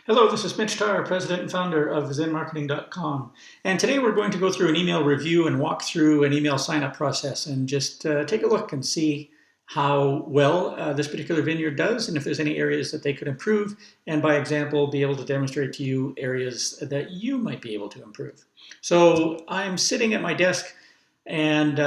Hello, this is Mitch Tarr, President and founder of ZenMarketing.com. And today we're going to go through an email review and walk through an email sign-up process and just take a look and see how well this particular vineyard does and if there's any areas that they could improve, and by example, be able to demonstrate to you areas that you might be able to improve. So I'm sitting at my desk and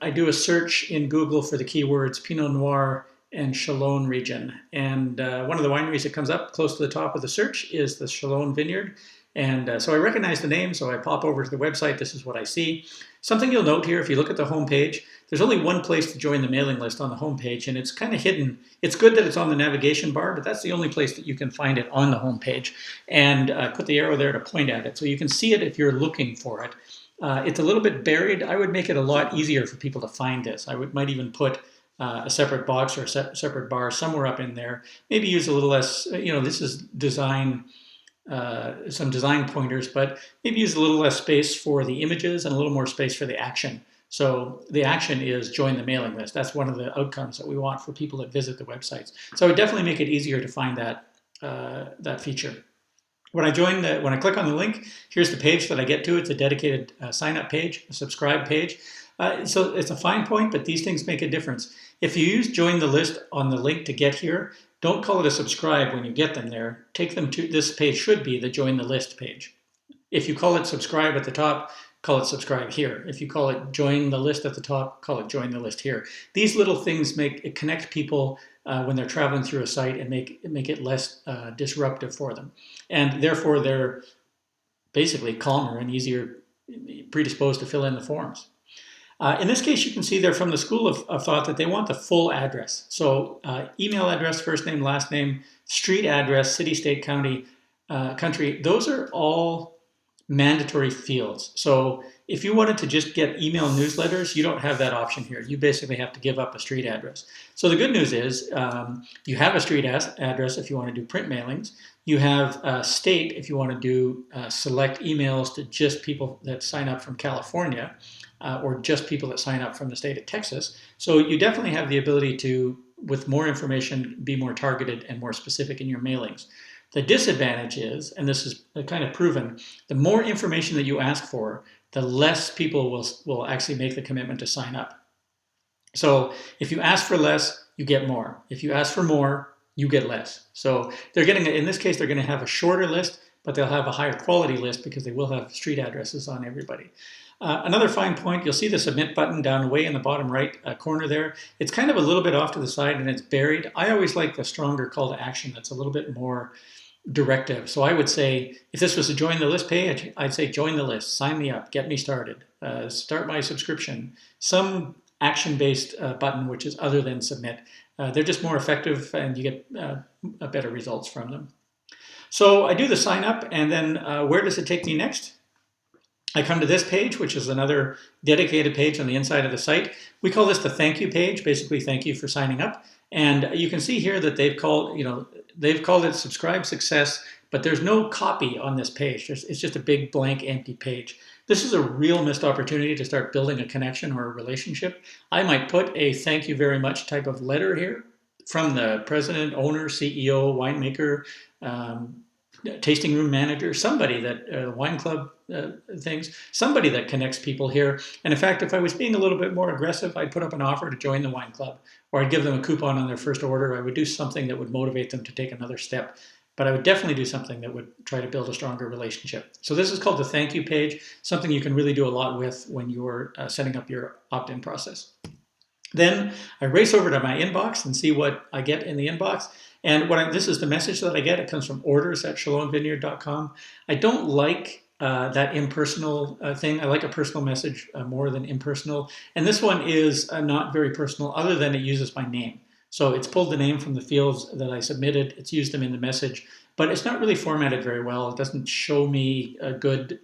I do a search in Google for the keywords Pinot Noir and Chalon region. And one of the wineries that comes up close to the top of the search is the Chalon Vineyard. And so I recognize the name, so I pop over to the website. This is what I see. Something you'll note here, if you look at the homepage, there's only one place to join the mailing list on the homepage, and it's kind of hidden. It's good that it's on the navigation bar, but that's the only place that you can find it on the homepage. And put the arrow there to point at it, so you can see it if you're looking for it. It's a little bit buried. I would make it a lot easier for people to find this. Might even put a separate box or a separate bar somewhere up in there. Maybe use a little less, this is design, some design pointers, but maybe use a little less space for the images and a little more space for the action. So the action is join the mailing list. That's one of the outcomes that we want for people that visit the websites. So I would definitely make it easier to find that feature. When I click on the link, here's the page that I get to. It's a dedicated sign up page, a subscribe page. So it's a fine point, but these things make a difference. If you use join the list on the link to get here, don't call it a subscribe when you get them there. Take them to this page should be the join the list page. If you call it subscribe at the top, call it subscribe here. If you call it join the list at the top, call it join the list here. These little things connect people when they're traveling through a site and make it less disruptive for them. And therefore, they're basically calmer and easier predisposed to fill in the forms. In this case, you can see they're from the school of thought that they want the full address. So email address, first name, last name, street address, city, state, county, country, those are all mandatory fields. So if you wanted to just get email newsletters, you don't have that option here. You basically have to give up a street address. So the good news is you have a street address if you want to do print mailings. You have a state if you want to do select emails to just people that sign up from California. Or just people that sign up from the state of Texas. So you definitely have the ability to, with more information, be more targeted and more specific in your mailings. The disadvantage is, and this is kind of proven, the more information that you ask for, the less people will actually make the commitment to sign up. So if you ask for less, you get more. If you ask for more, you get less. So they're getting, in this case, they're going to have a shorter list, but they'll have a higher quality list because they will have street addresses on everybody. Another fine point, you'll see the submit button down way in the bottom right corner there. It's kind of a little bit off to the side and it's buried. I always like the stronger call to action that's a little bit more directive. So I would say, if this was a join the list page, I'd say join the list, sign me up, get me started, start my subscription. Some action-based button which is other than submit. They're just more effective and you get better results from them. So I do the sign up and then where does it take me next? I come to this page, which is another dedicated page on the inside of the site. We call this the thank you page, basically thank you for signing up. And you can see here that they've called it subscribe success, but there's no copy on this page. It's just a big blank empty page. This is a real missed opportunity to start building a connection or a relationship. I might put a thank you very much type of letter here from the president, owner, CEO, winemaker, tasting room manager, somebody that, wine club things, somebody that connects people here. And in fact, if I was being a little bit more aggressive, I'd put up an offer to join the wine club, or I'd give them a coupon on their first order. I would do something that would motivate them to take another step. But I would definitely do something that would try to build a stronger relationship. So this is called the thank you page, something you can really do a lot with when you're setting up your opt-in process. Then I race over to my inbox and see what I get in the inbox. And this is the message that I get. It comes from orders@chalonvineyard.com. I don't like that impersonal thing. I like a personal message more than impersonal. And this one is not very personal other than it uses my name. So it's pulled the name from the fields that I submitted. It's used them in the message, but it's not really formatted very well. It doesn't show me good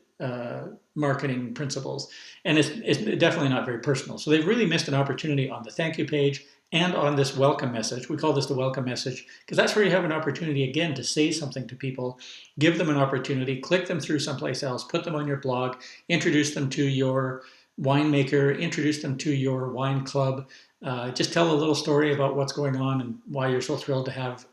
marketing principles. And it's definitely not very personal. So they've really missed an opportunity on the thank you page and on this welcome message. We call this the welcome message because that's where you have an opportunity again to say something to people, give them an opportunity, click them through someplace else, put them on your blog, introduce them to your winemaker, introduce them to your wine club, just tell a little story about what's going on and why you're so thrilled to have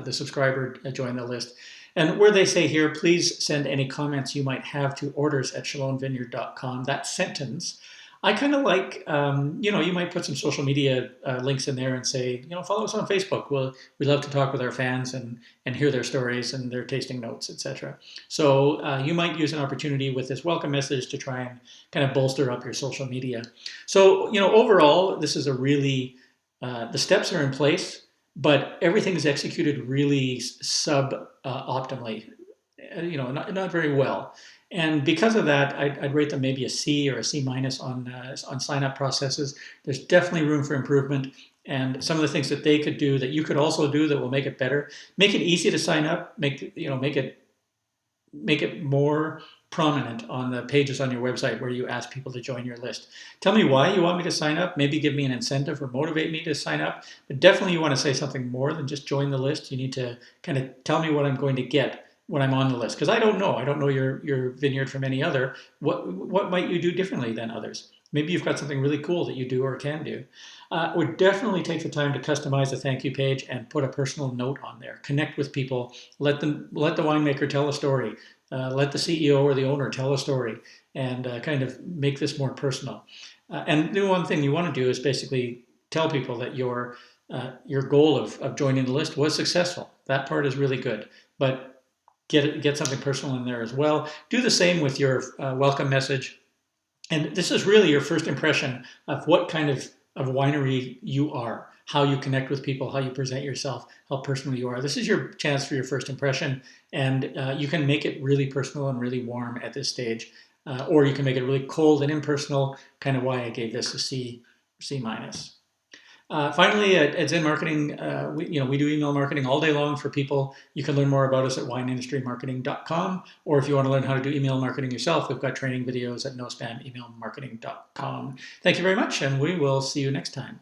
the subscriber join the list. And where they say here, please send any comments you might have to orders@chalonvineyard.com. That sentence, I kind of like, you might put some social media links in there and say, follow us on Facebook. We love to talk with our fans and hear their stories and their tasting notes, etc. So you might use an opportunity with this welcome message to try and kind of bolster up your social media. So, overall, this is a really, the steps are in place, but everything is executed really sub-optimally, not very well. And because of that, I'd rate them maybe a C or a C minus on sign-up processes. There's definitely room for improvement, and some of the things that they could do that you could also do that will make it better. Make it easy to sign up. Make it more prominent on the pages on your website where you ask people to join your list. Tell me why you want me to sign up. Maybe give me an incentive or motivate me to sign up. But definitely you want to say something more than just join the list. You need to kind of tell me what I'm going to get when I'm on the list, because I don't know. I don't know your vineyard from any other. What might you do differently than others? Maybe you've got something really cool that you do or can do. Would definitely take the time to customize a thank you page and put a personal note on there. Connect with people. Let the winemaker tell a story. Let the CEO or the owner tell a story, and kind of make this more personal. And the one thing you want to do is basically tell people that your goal of joining the list was successful. That part is really good, but get something personal in there as well. Do the same with your welcome message. And this is really your first impression of what kind of winery you are, how you connect with people, how you present yourself, how personal you are. This is your chance for your first impression, and you can make it really personal and really warm at this stage, or you can make it really cold and impersonal, kind of why I gave this a C minus. Finally, at Zen Marketing, we do email marketing all day long for people. You can learn more about us at wineindustrymarketing.com, or if you want to learn how to do email marketing yourself, we've got training videos at nospamemailmarketing.com. Thank you very much, and we will see you next time.